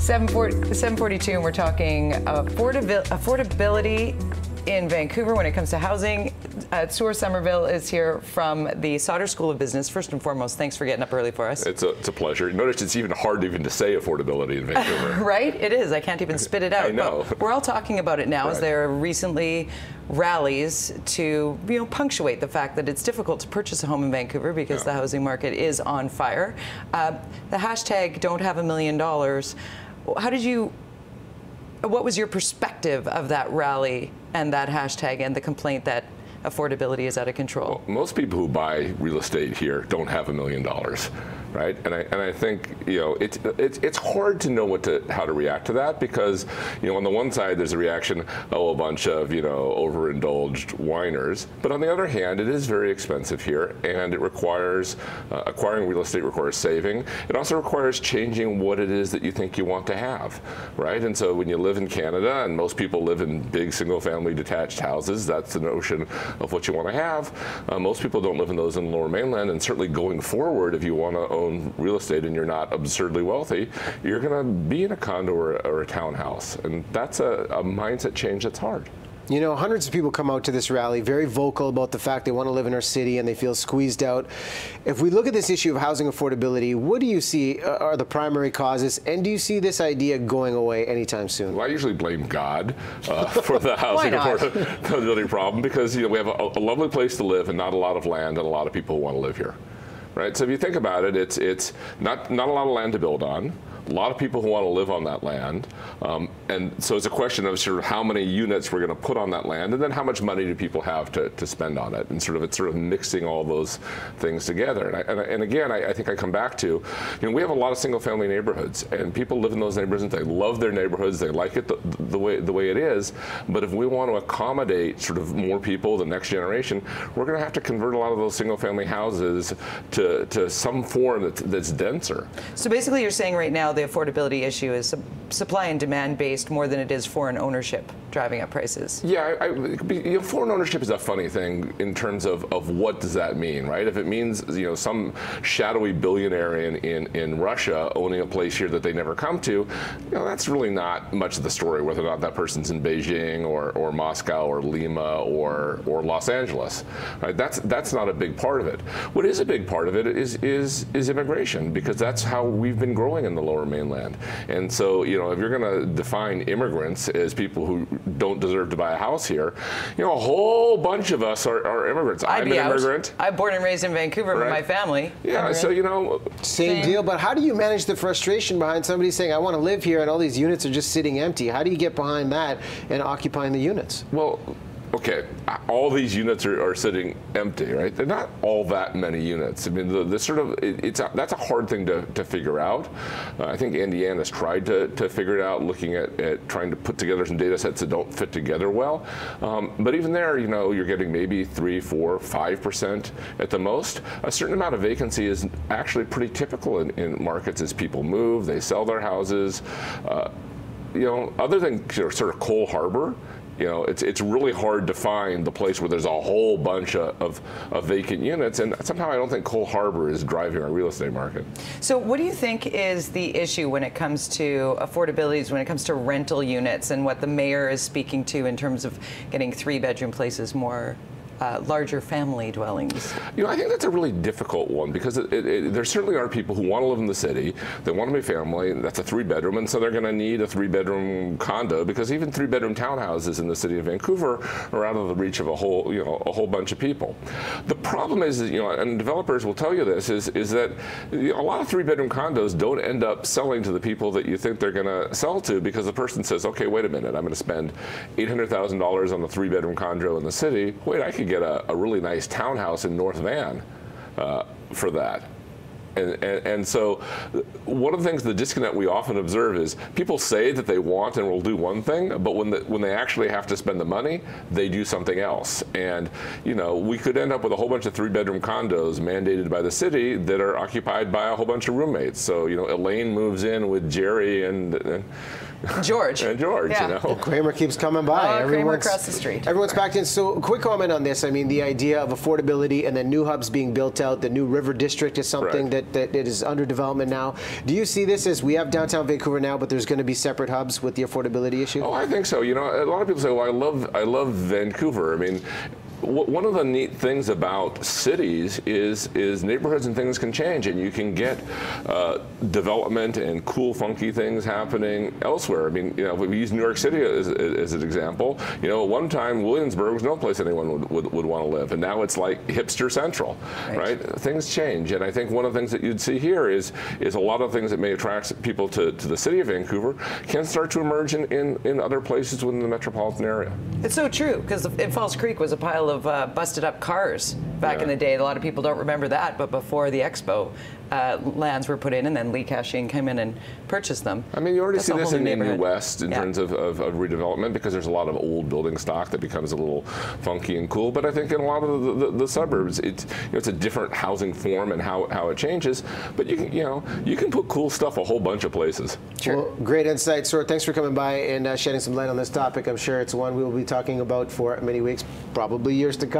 7:42, and we're talking affordability in Vancouver when it comes to housing. Tsur Somerville is here from the Sauder School of Business. First and foremost, thanks for getting up early for us. It's a pleasure. Notice it's even hard even to say affordability in Vancouver. Right? It is. I can't even spit it out. I know. But we're all talking about it now as there are recently rallies to punctuate the fact that it's difficult to purchase a home in Vancouver because the housing market is on fire. The hashtag don't have $1 million. What was your perspective of that rally and that hashtag and the complaint that affordability is out of control? Well, most people who buy real estate here don't have $1 million, right? And I think it's hard to know how to react to that because on the one side there's a reaction, a bunch of overindulged whiners, but on the other hand it is very expensive here, and it requires acquiring real estate requires saving. It also requires changing what it is that you think you want to have, right? And so when you live in Canada, and most people live in big single-family detached houses, that's the notion of what you want to have. Most people don't live in those in the Lower Mainland, and certainly going forward, if you want to own real estate and you're not absurdly wealthy, you're going to be in a condo or a townhouse, and that's a mindset change that's hard. Hundreds of people come out to this rally very vocal about the fact they want to live in our city and they feel squeezed out. If we look at this issue of housing affordability, what do you see are the primary causes, and do you see this idea going away anytime soon? Well, I usually blame God for the housing affordability problem because we have a lovely place to live and not a lot of land and a lot of people who want to live here. Right? So if you think about it, it's not a lot of land to build on. A lot of people who want to live on that land, and so it's a question of sort of how many units we're going to put on that land, and then how much money do people have to spend on it, and it's sort of mixing all those things together. And again, I think I come back to, we have a lot of single-family neighborhoods, and people live in those neighborhoods, and they love their neighborhoods, they like it the way it is. But if we want to accommodate sort of more people, the next generation, we're going to have to convert a lot of those single-family houses to some form that's denser. So basically, you're saying right now the affordability issue is supply and demand based more than it is foreign ownership driving up prices. Yeah, foreign ownership is a funny thing in terms of what does that mean, right? If it means some shadowy billionaire in Russia owning a place here that they never come to, that's really not much of the story, whether or not that person's in Beijing or Moscow or Lima or Los Angeles, right? That's not a big part of it. What is a big part of it is immigration, because that's how we've been growing in the Lower Mainland. And so if you're going to define immigrants as people who don't deserve to buy a house here, a whole bunch of us are immigrants. I'm an immigrant. I'm born and raised in Vancouver with my family. Yeah, so Same deal, but how do you manage the frustration behind somebody saying, I want to live here, and all these units are just sitting empty? How do you get behind that and occupying the units? Well, okay, all these units are sitting empty, right? They're not all that many units. I mean, that's a hard thing to figure out. I think Indiana's tried to figure it out, looking at trying to put together some data sets that don't fit together well. But even there, you're getting maybe 3%, 4%, 5% at the most. A certain amount of vacancy is actually pretty typical in markets as people move, they sell their houses. Other than sort of Cole Harbour, it's really hard to find the place where there's a whole bunch of vacant units, and somehow I don't think Cole Harbour is driving our real estate market. So what do you think is the issue when it comes to affordability, when it comes to rental units, and what the mayor is speaking to in terms of getting 3-bedroom places more larger family dwellings? I think that's a really difficult one because there certainly are people who want to live in the city, they want to be family, that's a 3-bedroom, and so they're going to need a 3-bedroom condo, because even 3-bedroom townhouses in the city of Vancouver are out of the reach of a whole bunch of people. The problem is, and developers will tell you this, is that a lot of 3-bedroom condos don't end up selling to the people that you think they're going to sell to, because the person says, okay, wait a minute, I'm going to spend $800,000 on a 3-bedroom condo in the city. Wait, I could get a really nice townhouse in North Van for that. And so one of the things, the disconnect we often observe is people say that they want and will do one thing, but when they actually have to spend the money, they do something else. And we could end up with a whole bunch of 3-bedroom condos mandated by the city that are occupied by a whole bunch of roommates. So Elaine moves in with Jerry and George. And George, yeah. Kramer keeps coming by. Kramer across the street. Everyone's packed in. So quick comment on this. I mean, the idea of affordability and then new hubs being built out, the new River District is something that that it is under development now. Do you see this as we have downtown Vancouver now, but there's going to be separate hubs with the affordability issue? Oh, I think so. You know, a lot of people say, well, I love Vancouver. I mean, one of the neat things about cities is neighborhoods and things can change, and you can get development and cool, funky things happening elsewhere. I mean, you know, if we use New York City as an example, you know, at one time Williamsburg was no place anyone would want to live, and now it's like hipster central, right? Things change, and I think one of the things that you'd see here is a lot of things that may attract people to the city of Vancouver can start to emerge in other places within the metropolitan area. It's so true, because in Falls Creek was a pile of busted up cars back in the day. A lot of people don't remember that, but before the Expo, lands were put in, and then Lee Cashin came in and purchased them. I mean, you already see this in New West in terms of redevelopment, because there's a lot of old building stock that becomes a little funky and cool. But I think in a lot of the suburbs, it's a different housing form and how it changes. But you can put cool stuff a whole bunch of places. Sure. Well, great insight, Tsur. Thanks for coming by and shedding some light on this topic. I'm sure it's one we will be talking about for many weeks, probably years to come.